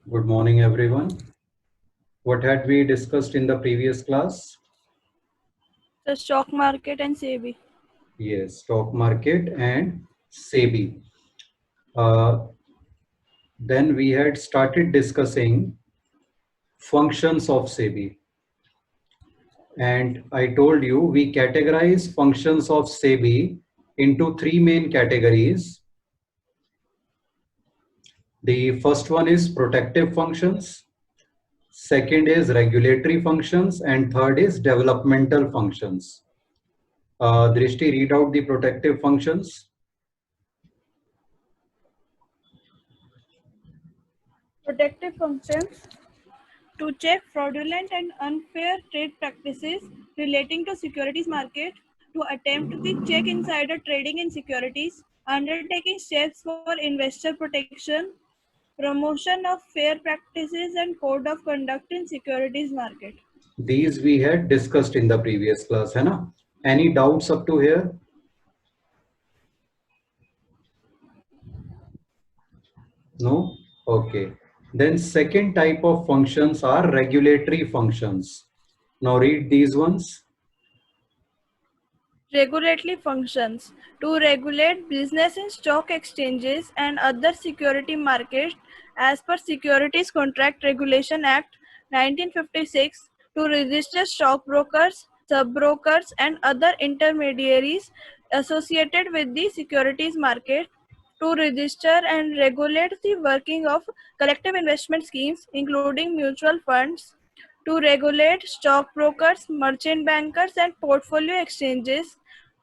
Good morning, everyone. What had we discussed in the previous class? The stock market and SEBI. Yes, stock market and SEBI. Uh, then we had started discussing functions of SEBI. And I told you we categorize functions of SEBI into three main categories. The first one is protective functions, second is regulatory functions, and third is developmental functions. Drishti, read out the protective functions. Protective functions to check fraudulent and unfair trade practices relating to securities market, to attempt to check insider trading in securities, undertaking steps for investor protection, promotion of fair practices and code of conduct in securities market. These we had discussed in the previous class, है ना? Any doubts up to here? No? Okay. Then second type of functions are regulatory functions. Now read these ones. Regulatory functions to regulate business in stock exchanges and other security markets as per Securities Contract Regulation Act 1956, to register stockbrokers, sub-brokers and other intermediaries associated with the securities market, to register and regulate the working of collective investment schemes including mutual funds, to regulate stockbrokers, merchant bankers and portfolio exchanges,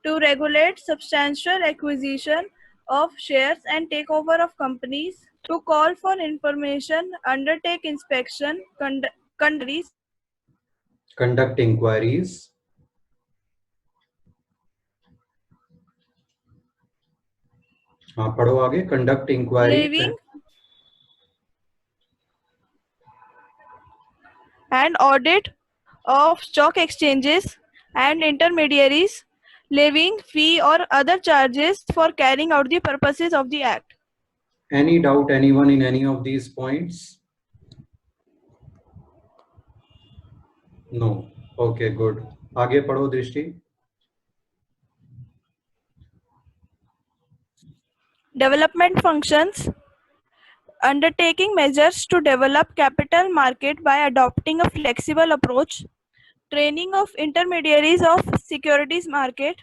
to regulate substantial acquisition of shares and takeover of companies, to call for information, undertake inspection, Conduct inquiries. हाँ पढ़ो आगे. Conduct inquiries levying and audit of stock exchanges and intermediaries, levying fee or other charges for carrying out the purposes of the Act. Any doubt anyone in any of these points? No. Okay, good. आगे पढ़ो दृष्टि. Development functions undertaking measures to develop capital market by adopting a flexible approach, training of intermediaries of securities market,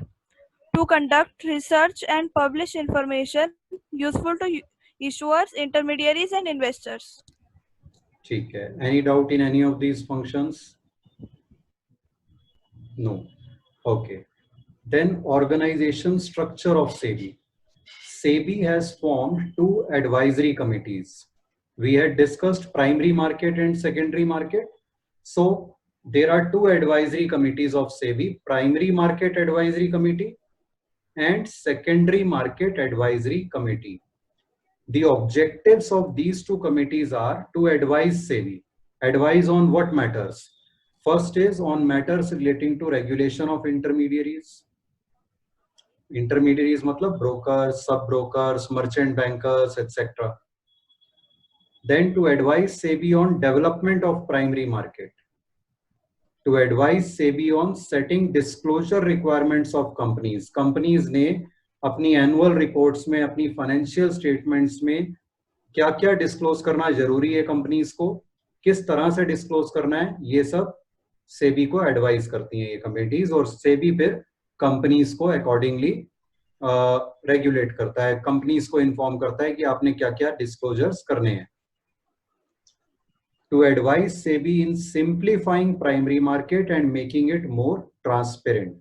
to conduct research and publish information useful to issuers, intermediaries and investors. ठीक है. Any doubt in any of these functions? No. Okay. Then organization structure of SEBI. SEBI has formed two advisory committees. We had discussed primary market and secondary market. So there are two advisory committees of SEBI, primary market advisory committee and secondary market advisory committee. The objectives of these two committees are to advise SEBI. Advise on what matters? First is on matters relating to regulation of intermediaries. Intermediaries matlab brokers, sub brokers, merchant bankers, etc. Then to advise SEBI on development of primary market. To advise SEBI on setting disclosure requirements of companies. Companies ने अपनी annual reports में, अपनी financial statements में क्या क्या disclose करना जरूरी है companies को, किस तरह से disclose करना है, ये सब SEBI को advise करती हैं ये committees, और SEBI फिर companies को accordingly रेगुलेट करता है, कंपनीज को इन्फॉर्म करता है कि आपने क्या क्या डिस्क्लोजर्स करने हैं. To advise SEBI in simplifying primary market and making it more transparent.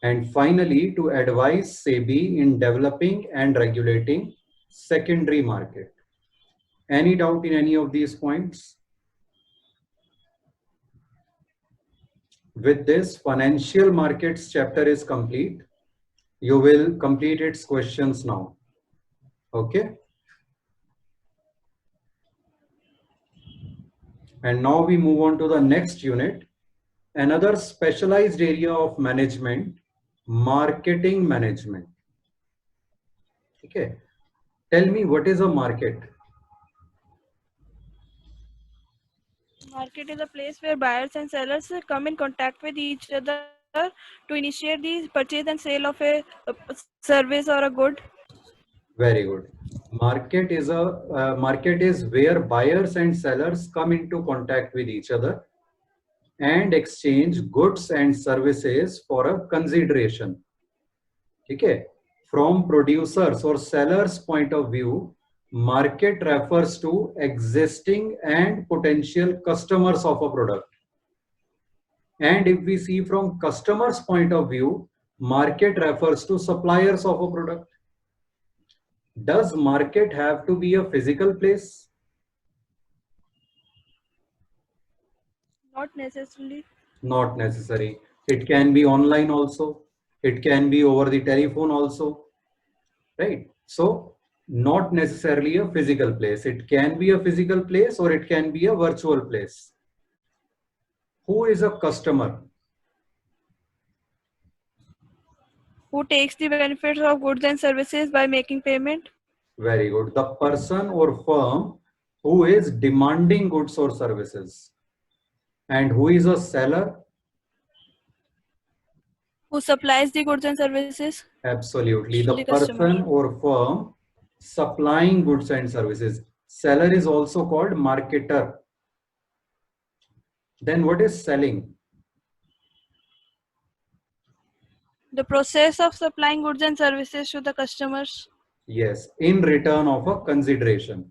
And finally, to advise SEBI in developing and regulating secondary market. Any doubt in any of these points? With this, financial markets chapter is complete. You will complete its questions now. Okay. And now we move on to the next unit, another specialized area of management, marketing management. Okay. Tell me, what is a market? Market is a place where buyers and sellers come in contact with each other to initiate the purchase and sale of a service or a good. Very good. Market is where buyers and sellers come into contact with each other and exchange goods and services for a consideration. ठीक है? From producers or sellers point of view, market refers to existing and potential customers of a product. And if we see from customers point of view, market refers to suppliers of a product. Does market have to be a physical place? Not necessarily. Not necessary. It can be online also. It can be over the telephone also, right? So not necessarily a physical place. It can be a physical place or it can be a virtual place. Who is a customer? Who takes the benefits of goods and services by making payment? Very good. The person or firm who is demanding goods or services. And who is a seller? Who supplies the goods and services? Absolutely. To The the customer. person or firm supplying goods and services. Seller is also called marketer. Then what is selling? The process of supplying goods and services to the customers. Yes, in return of a consideration.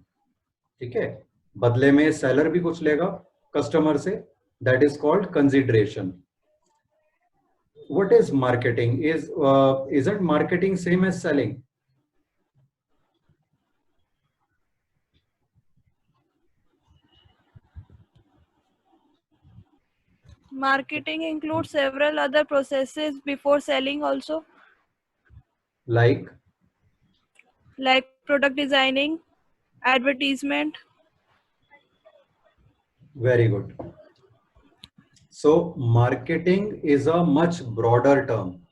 ठीक है, बदले में seller भी कुछ लेगा customer से. That is called consideration. What is marketing? Isn't marketing same as selling? Marketing includes several other processes before selling also, Like product designing, advertisement. very good. So marketing is a much broader term.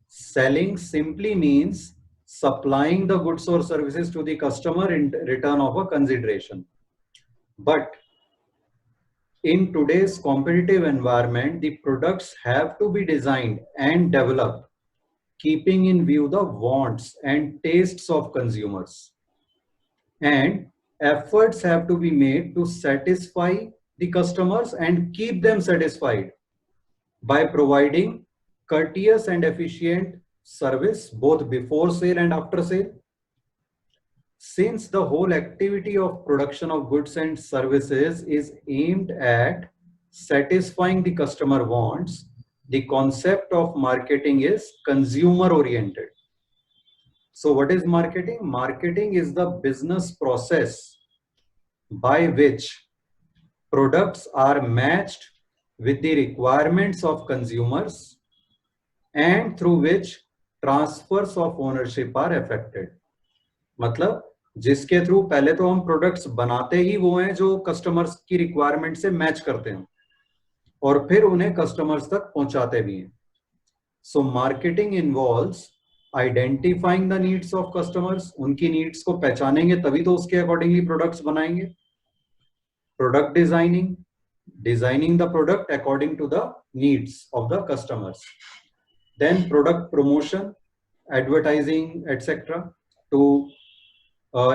Selling simply means supplying the goods or services to the customer in return of a consideration. But in today's competitive environment, the products have to be designed and developed, keeping in view the wants and tastes of consumers. And efforts have to be made to satisfy the customers and keep them satisfied by providing courteous and efficient service both before sale and after sale. Since the whole activity of production of goods and services is aimed at satisfying the customer wants, the concept of marketing is consumer oriented. So what is marketing? Marketing is the business process by which products are matched with the requirements of consumers and through which transfers of ownership are effected. मतलब जिसके through पहले तो हम products बनाते ही वो हैं जो customers की रिक्वायरमेंट से मैच करते हैं और फिर उन्हें कस्टमर्स तक पहुंचाते भी हैं. So marketing involves identifying the needs of customers. उनकी नीड्स को पहचानेंगे तभी तो उसके अकॉर्डिंगली प्रोडक्ट्स बनाएंगे. Product designing the product according to the needs of the customers. Then product promotion, advertising etcetera to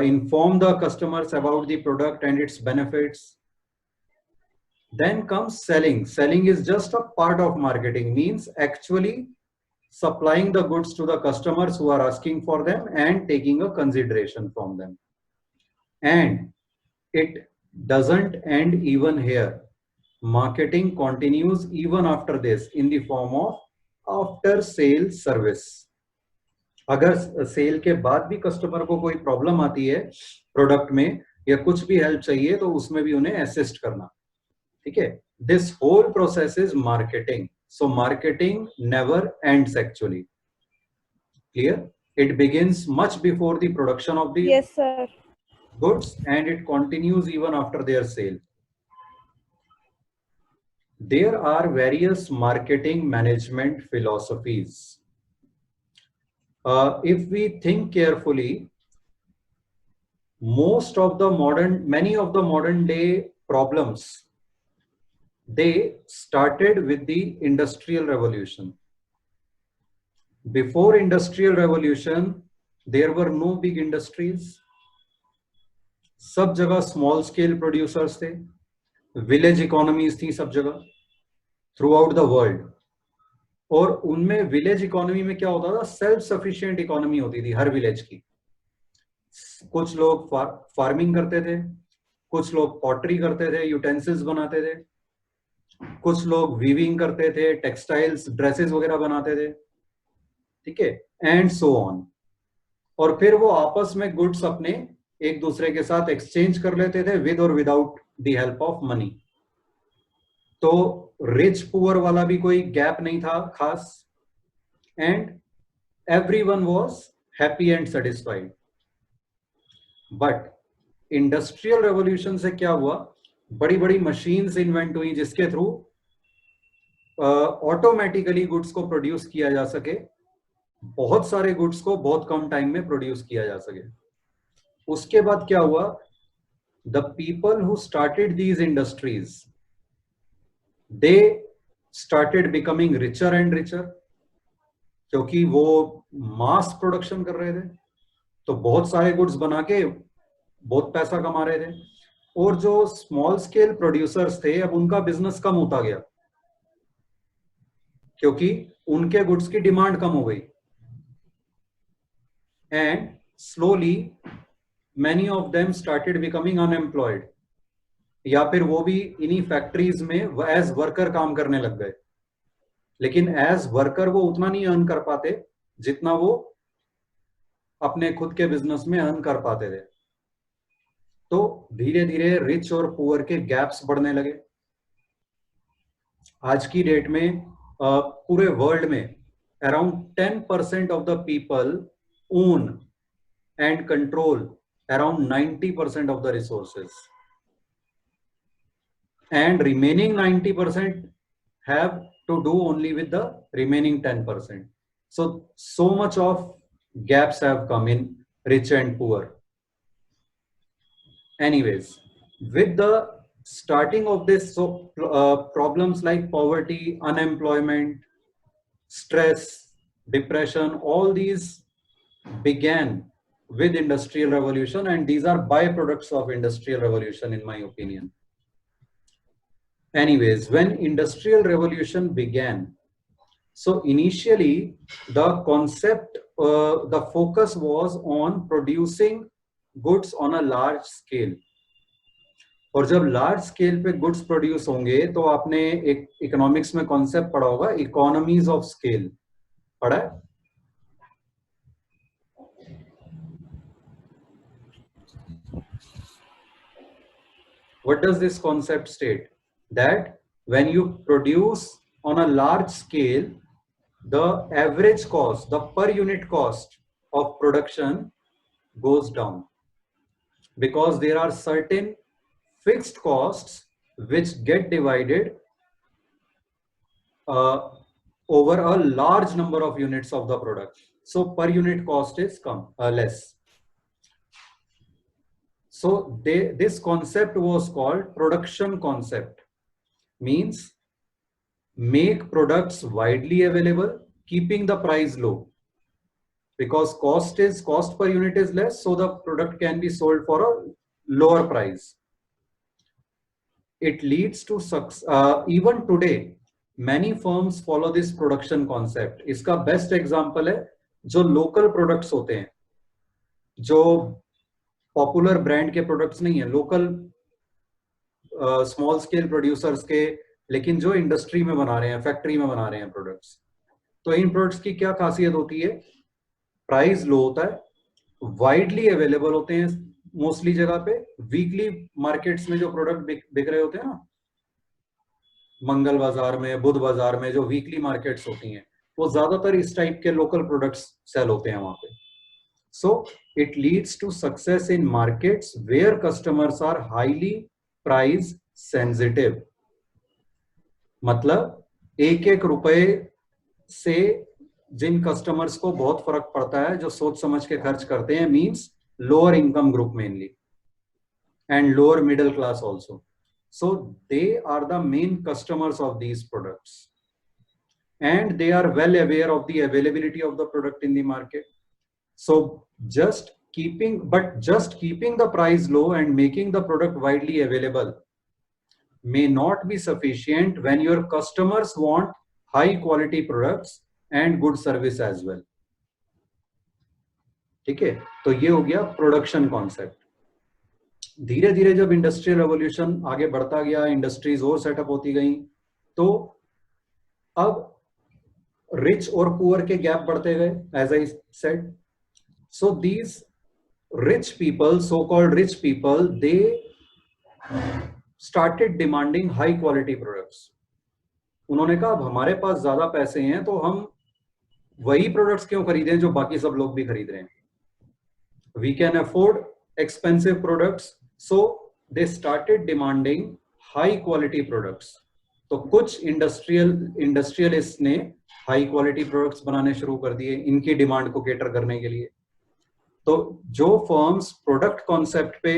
inform the customers about the product and its benefits. Then comes selling. Selling is just a part of marketing, means actually supplying the goods to the customers who are asking for them and taking a consideration from them. And it doesn't end even here. Marketing continues even after this in the form of after sale service. अगर cell के बाद भी customer को कोई problem आती है product में या कुछ भी हेल्प चाहिए तो उसमें भी उन्हें असिस्ट करना. ठीक है, this whole process is marketing. So marketing never ends actually. Clear? It begins much before the production of the Yes, sir. goods and it continues even after their sale. There are various marketing management philosophies. If we think carefully, many of the modern day problems, they started with the industrial revolution. Before industrial revolution, there were no big industries. सब जगह small scale producers थे, village economies थी सब जगह through out the world. और उनमें village economy में क्या होता था, सेल्फ सफिशिएंट इकोनॉमी होती थी हर विलेज की. कुछ लोग फार्मिंग करते थे, कुछ लोग पॉटरी करते थे, यूटेंसिल्स बनाते थे, कुछ लोग वीविंग करते थे, टेक्सटाइल्स ड्रेसेस वगैरह बनाते थे, ठीक है, एंड सो ऑन. और फिर वो आपस में गुड्स अपने एक दूसरे के साथ एक्सचेंज कर लेते थे विद और without the help of money. तो रिच पुअर वाला भी कोई गैप नहीं था खास, and everyone was happy and satisfied. But industrial revolution से क्या हुआ, बड़ी बड़ी मशीन्स इन्वेंट हुई जिसके थ्रू ऑटोमेटिकली गुड्स को प्रोड्यूस किया जा सके, बहुत सारे गुड्स को बहुत कम टाइम में प्रोड्यूस किया जा सके. उसके बाद क्या हुआ, the people who started these industries, they started becoming richer and richer, क्योंकि वो मास प्रोडक्शन कर रहे थे, तो बहुत सारे गुड्स बना के बहुत पैसा कमा रहे थे. और जो स्मॉल स्केल प्रोड्यूसर्स थे, अब उनका बिजनेस कम होता गया क्योंकि उनके गुड्स की डिमांड कम हो गई. And slowly many of them started becoming unemployed, या फिर वो भी इन्हीं फैक्ट्रीज में एज वर्कर काम करने लग गए. लेकिन एज वर्कर वो उतना नहीं अर्न कर पाते जितना वो अपने खुद के बिजनेस में अर्न कर पाते थे. तो धीरे धीरे रिच और पुअर के गैप्स बढ़ने लगे. आज की डेट में पूरे वर्ल्ड में around 10% of the people own and control around 90% of the resources, and remaining 90% have to do only with the remaining 10%. So much of gaps have come in rich and poor. Anyways, with the starting of this, problems like poverty, unemployment, stress, depression, all these began with industrial revolution, and these are byproducts of industrial revolution in my opinion. Anyways, when industrial revolution began, so initially the concept, the focus was on producing goods on a large scale. और जब large scale पे goods produce होंगे तो आपने एक economics में concept पढ़ा होगा, इकोनॉमीज ऑफ स्केल पढ़ा है? What does this concept state? That when you produce on a large scale, the average cost, the per unit cost of production goes down, because there are certain fixed costs which get divided over a large number of units of the product. So per unit cost is less. So this concept was called production concept. Means make products widely available, keeping the price low, because cost per unit is less, so the product can be sold for a lower price. It leads to success. Even today many firms follow this production concept. इसका best example है जो local products होते हैं, जो popular brand के products नहीं है, local small scale producers के, लेकिन जो इंडस्ट्री में बना रहे हैं, फैक्ट्री में बना रहे हैं प्रोडक्ट्स. तो इन प्रोडक्ट्स की क्या खासियत होती है, प्राइस लो होता है, वाइडली अवेलेबल होते हैं मोस्टली जगह पे. वीकली मार्केट्स में जो प्रोडक्ट बिक रहे होते हैं ना, मंगल बाजार में, बुध बाजार में जो वीकली मार्केट्स होती हैं, वो ज्यादातर इस टाइप के लोकल प्रोडक्ट्स सेल होते हैं वहां पे. So it leads to success in markets where customers are highly price sensitive. मतलब एक एक रुपए से जिन कस्टमर्स को बहुत फर्क पड़ता है, जो सोच समझ के खर्च करते हैं, means lower income group mainly and lower middle class also. So they are the main customers of these products, and they are well aware of the availability of the product in the market. So just keeping the price low and making the product widely available may not be sufficient when your customers want high quality products and good service as well. ठीक है, तो ये हो गया production concept. धीरे धीरे जब industrial revolution आगे बढ़ता गया, इंडस्ट्रीज और सेटअप होती गई, तो अब रिच और पुअर के गैप बढ़ते गए, as I said. So these rich people, so-called rich people, they started demanding high quality products. उन्होंने कहा अब हमारे पास ज्यादा पैसे हैं तो हम वही प्रोडक्ट्स क्यों खरीदें जो बाकी सब लोग भी खरीद रहे हैं. We can afford expensive products, so they started demanding high quality products. तो कुछ इंडस्ट्रियलिस्ट ने हाई क्वालिटी प्रोडक्ट्स बनाने शुरू कर दिए इनकी डिमांड को केटर करने के लिए. तो जो फर्म्स प्रोडक्ट कॉन्सेप्ट पे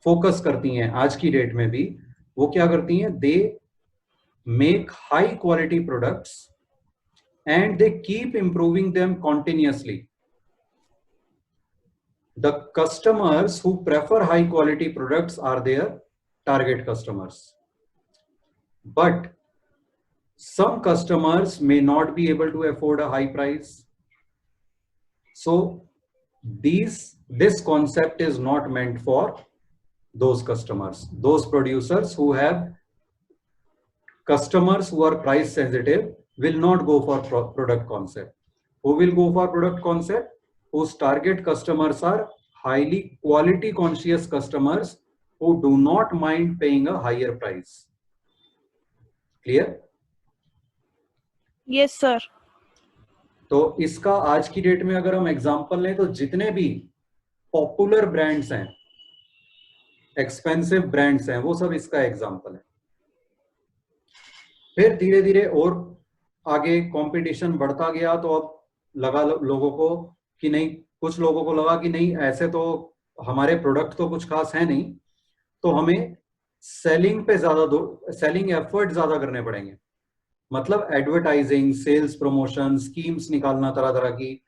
फोकस करती हैं आज की डेट में भी, वो क्या करती हैं, they make high quality products and they keep improving them continuously. The customers who prefer high quality products are their target customers, but some customers may not be able to afford a high price. So this concept is not meant for those customers. Those producers who have customers who are price sensitive will not go for product concept. Who will go for product concept? Whose target customers are highly quality conscious customers who do not mind paying a higher price. Clear? Yes, sir. तो इसका आज की date में अगर हम example लें तो जितने भी पॉपुलर ब्रांड्स हैं, एक्सपेंसिव ब्रांड्स हैं, वो सब इसका एग्जांपल है. फिर धीरे धीरे और आगे कंपटीशन बढ़ता गया, तो अब लगा लोगों को कि नहीं, कुछ लोगों को लगा कि नहीं ऐसे तो हमारे प्रोडक्ट तो कुछ खास है नहीं, तो हमें सेलिंग एफर्ट ज्यादा करने पड़ेंगे. मतलब एडवर्टाइजिंग, सेल्स प्रमोशन स्कीम्स निकालना तरह तरह की,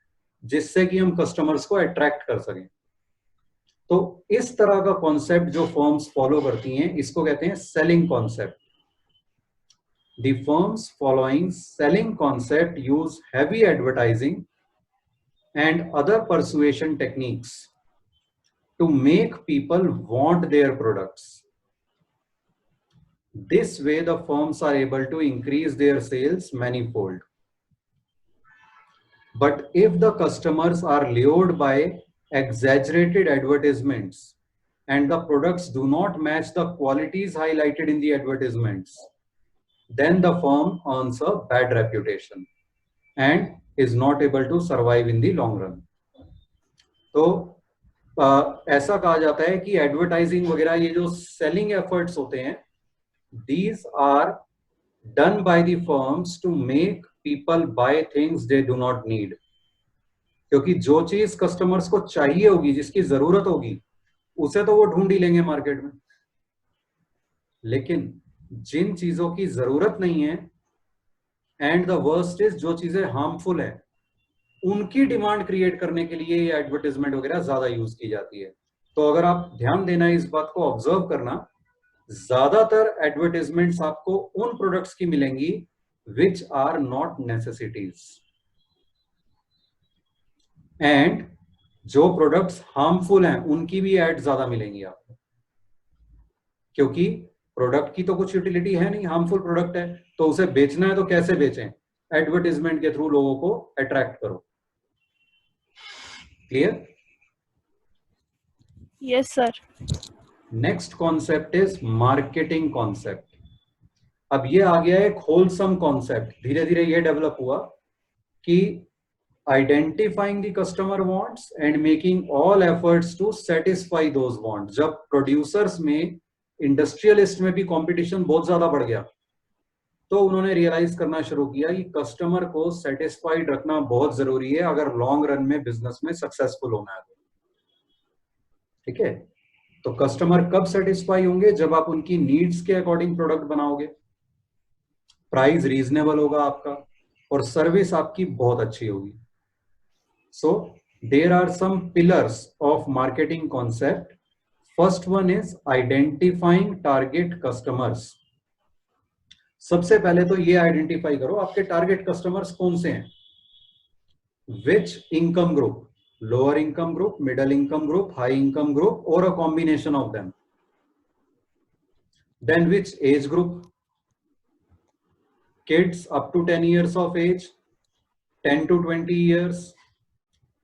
जिससे कि हम कस्टमर्स को अट्रैक्ट कर सकें. तो इस तरह का कॉन्सेप्ट जो फर्म्स फॉलो करती हैं, इसको कहते हैं selling concept. The firms following selling concept use heavy advertising and other persuasion techniques to make people want their products. This way, the firms are able to increase their sales manifold. But if the customers are lured by exaggerated advertisements and the products do not match the qualities highlighted in the advertisements, then the firm earns a bad reputation and is not able to survive in the long run. तो ऐसा कहा जाता है कि advertising वगैरह ये जो selling efforts होते हैं, these are done by the firms to make people buy things they do not need. क्योंकि जो चीज कस्टमर्स को चाहिए होगी, जिसकी जरूरत होगी, उसे तो वो ढूंढ ही लेंगे मार्केट में. लेकिन जिन चीजों की जरूरत नहीं है, एंड द वर्स्ट इज जो चीजें हार्मफुल है, उनकी डिमांड क्रिएट करने के लिए ये एडवर्टाइजमेंट वगैरह ज्यादा यूज की जाती है. तो अगर आप ध्यान देना, इस बात को ऑब्जर्व करना, ज्यादातर एडवर्टाइजमेंट्स आपको उन प्रोडक्ट्स की मिलेंगी which are not necessities, and जो प्रोडक्ट्स हार्मफुल हैं उनकी भी एड ज्यादा मिलेंगी आपको. क्योंकि प्रोडक्ट की तो कुछ यूटिलिटी है नहीं, हार्मफुल प्रोडक्ट है, तो उसे बेचना है तो कैसे बेचें? एडवर्टाइजमेंट के थ्रू लोगों को अट्रैक्ट करो. Clear? Yes, sir. Next concept is marketing concept. अब ये आ गया एक होलसम कॉन्सेप्ट. धीरे धीरे ये डेवलप हुआ कि identifying the customer wants and making all efforts to satisfy those wants. जब प्रोड्यूसर्स में, इंडस्ट्रियलिस्ट में भी कंपटीशन बहुत ज्यादा बढ़ गया, तो उन्होंने रियलाइज करना शुरू किया कि कस्टमर को सेटिस्फाइड रखना बहुत जरूरी है अगर लॉन्ग रन में बिजनेस में सक्सेसफुल होना है. ठीक है? तो कस्टमर कब सेटिस्फाई होंगे? जब आप उनकी नीड्स के अकॉर्डिंग प्रोडक्ट बनाओगे, प्राइस रीजनेबल होगा आपका और सर्विस आपकी बहुत अच्छी होगी. So there are some pillars of marketing concept. First one is identifying target customers. सबसे पहले तो ये आइडेंटिफाई करो आपके टारगेट कस्टमर्स कौन से हैं. विच income group, lower income group, middle income group, high income group, or a combination of them. Then which age group? Kids up to 10 years of age, 10 to 20 years,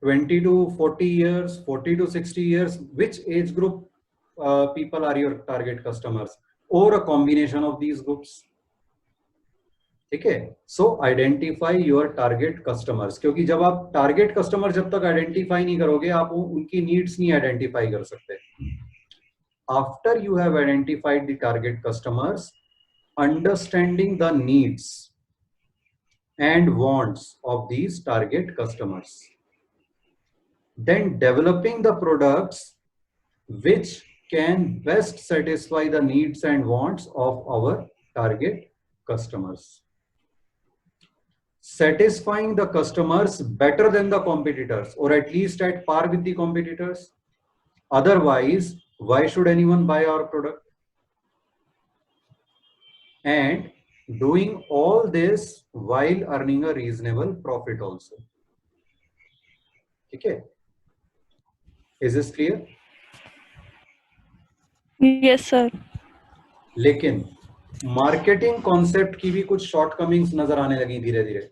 20 to 40 years, 40 to 60 years. Which age group people are your target customers, or a combination of these groups? ठीक है. सो identify your target customers, क्योंकि जब आप target customer जब तक identify नहीं करोगे आप उनकी नीड्स नहीं आइडेंटिफाई कर सकते. After you have identified the target customers, understanding the needs and wants of these target customers, then developing the products which can best satisfy the needs and wants of our target customers. Satisfying the customers better than the competitors, or at least at par with the competitors. Otherwise, why should anyone buy our product? And doing all this while earning a reasonable profit also. Okay? Is this clear? Yes, sir. लेकिन marketing concept की भी कुछ shortcomings नजर आने लगी धीरे धीरे.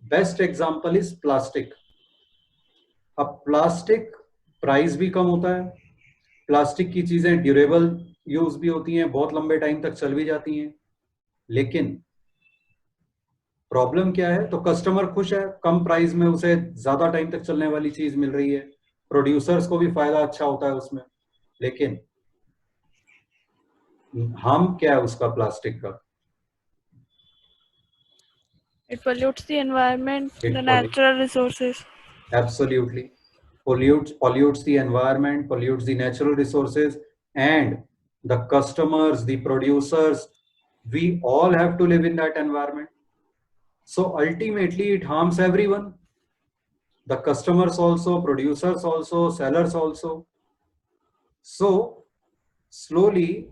Best example is plastic. अब प्लास्टिक प्राइस भी कम होता है, प्लास्टिक की चीजें ड्यूरेबल यूज भी होती हैं, बहुत लंबे टाइम तक चल भी जाती हैं. लेकिन प्रॉब्लम क्या है? तो कस्टमर खुश है, कम प्राइस में उसे ज्यादा टाइम तक चलने वाली चीज मिल रही है, प्रोड्यूसर्स को भी फायदा अच्छा होता है उसमें. लेकिन हार्म क्या है उसका, प्लास्टिक का? It pollutes the environment, It the natural resources. Absolutely. Pollutes the environment, pollutes the natural resources, and the customers, the producers, we all have to live in that environment. So ultimately it harms everyone. The customers also, producers also, sellers also. So slowly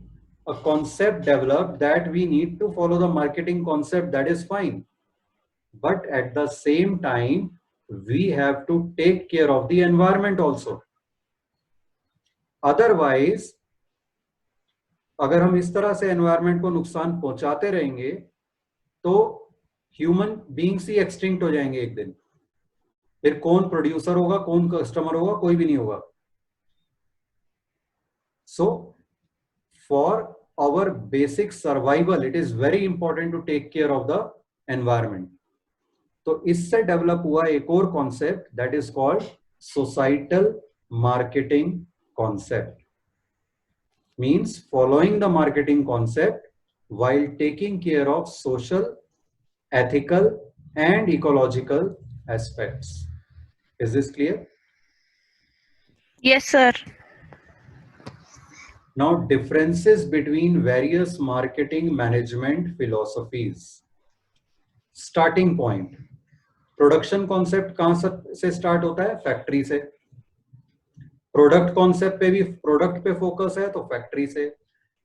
a concept developed that we need to follow the marketing concept. That is fine. But at the same time, we have to take care of the environment also. Otherwise, अगर हम इस तरह से environment को नुकसान पहुंचाते रहेंगे तो ह्यूमन बीइंग्स ही एक्सटिंक्ट हो जाएंगे एक दिन. फिर कौन प्रोड्यूसर होगा, कौन कस्टमर होगा, कोई भी नहीं होगा. So for our basic survival, it is very important to take care of the environment. तो इससे डेवलप हुआ एक और concept, that is called societal marketing concept. Means following the marketing concept while taking care of social, ethical and ecological aspects. Is this clear? Yes, sir. Now, differences between various marketing management philosophies. Starting point. Production concept कहां से start होता है? Factory से. Product concept पे भी product पे focus है तो फैक्ट्री से.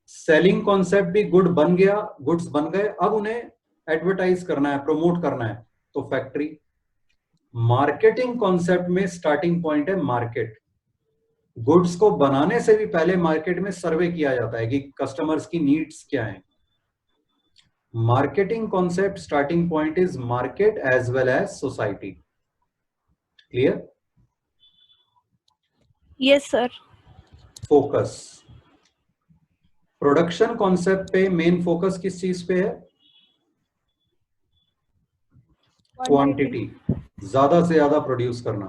सेलिंग कॉन्सेप्ट भी गुड्स बन गए, अब उन्हें एडवर्टाइज करना है, प्रमोट करना है, तो फैक्ट्री. मार्केटिंग कॉन्सेप्ट में स्टार्टिंग पॉइंट है मार्केट. गुड्स को बनाने से भी पहले मार्केट में सर्वे किया जाता है कि कस्टमर्स की नीड्स क्या हैं. Marketing concept starting point is market as well as society. Clear? Yes, sir. Focus. Production concept पे main focus किस चीज पे है? Quantity. ज्यादा से ज्यादा प्रोड्यूस करना.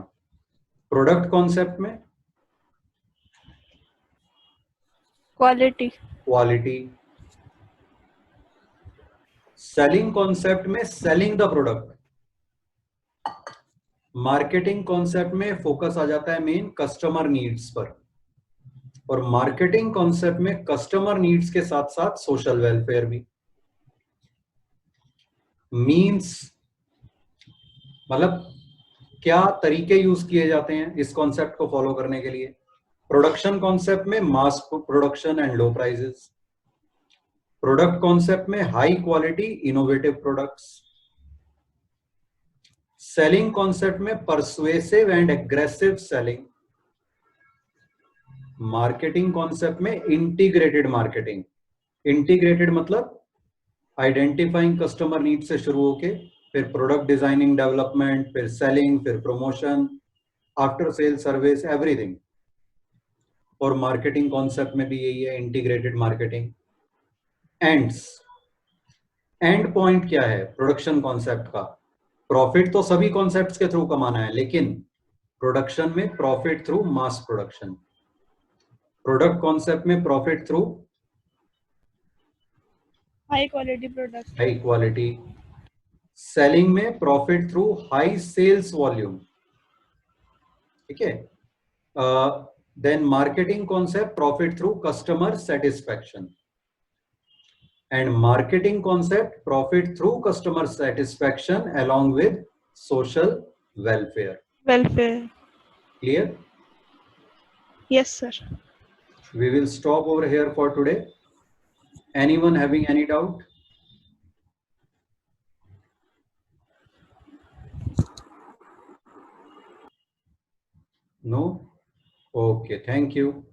प्रोडक्ट कॉन्सेप्ट में क्वालिटी. सेलिंग कॉन्सेप्ट में selling the product. Marketing concept में फोकस आ जाता है मेन कस्टमर नीड्स पर. और मार्केटिंग कॉन्सेप्ट में कस्टमर नीड्स के साथ साथ सोशल वेलफेयर भी। मीन्स मतलब क्या तरीके यूज किए जाते हैं इस कॉन्सेप्ट को फॉलो करने के लिए। प्रोडक्शन कॉन्सेप्ट में mass production and low prices. Product concept में high quality innovative products. Selling concept में persuasive and aggressive selling. Marketing concept में इंटीग्रेटेड मार्केटिंग। इंटीग्रेटेड मतलब आइडेंटिफाइंग कस्टमर नीड से शुरू होके फिर प्रोडक्ट डिजाइनिंग डेवलपमेंट, फिर सेलिंग, फिर promotion, after sale service, everything. और मार्केटिंग कॉन्सेप्ट में भी यही है, integrated marketing. Ends, and point क्या है प्रोडक्शन कॉन्सेप्ट का? प्रॉफिट तो सभी कॉन्सेप्ट्स के थ्रू कमाना है, लेकिन प्रोडक्शन में profit through mass production. Product concept में profit through high quality product. High quality. Selling में profit through high sales volume. ठीक है। Then marketing concept profit through customer satisfaction. And marketing concept profit through customer satisfaction along with social welfare. Welfare. Clear? Yes, sir. We will stop over here for today. Anyone having any doubt? No? Okay, thank you.